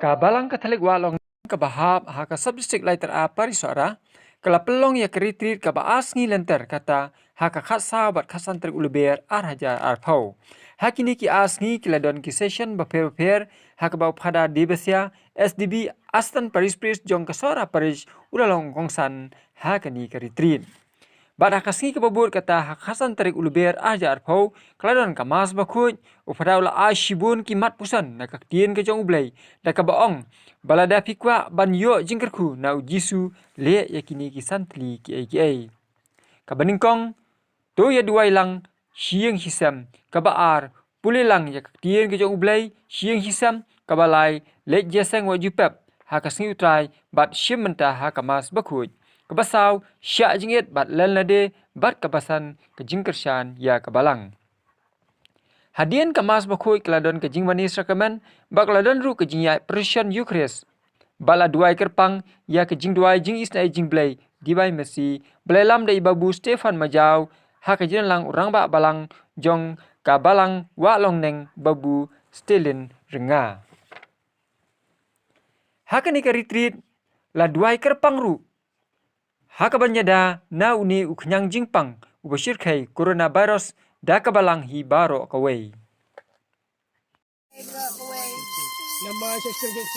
Kabalang Katolik walong kabahap haka subdistrict laiter a parisora kala pelong ya keritrit kaba asngi lenter kata haka khasa bat khasan trik uluber arhaja arpau. Hakini ki asngi kiladon ki session baper haka bau pada dibesya SDB Aston Paris Pris jong kasora Paris ulalong kongsan hakani keritrit. Bada kasngi kebabur kata hakasan tarik uluber ajar pau keladon kamas bakut upada ula ashibun kimat pusan nak tien ke jong ublai dak baong balada pikwa ban yo jingkerku na ujisu le yakini kisantli ki kabaningkong to ya duai lang sieng hisam kabaar pulilang yak tien ke jong ublai sieng hisam kabalai le jeseng wajupap hakasngi utrai bat shimenta hakamas bakut Kebasau, syak jingit bat lelade bat kebasan kejingkersan ya kebalang. Hadian kemas bakui keladon kejing manis rekaman, bak keladon ru kejing ya Persian Eucharist. Bala duai kerpang ya kejing duai jing isna jing blay dibai mesi belelam da ibabu Stefan Majau ha kejing lang urang bak balang jong ka balang wa long neng babu Stelin renga. Ha kani ka retreat la duai kerpang ru Hakabanyada na uni uknyang jingpang ubashir kai coronavirus da kabalang hi baro kawai. Nama saya sedang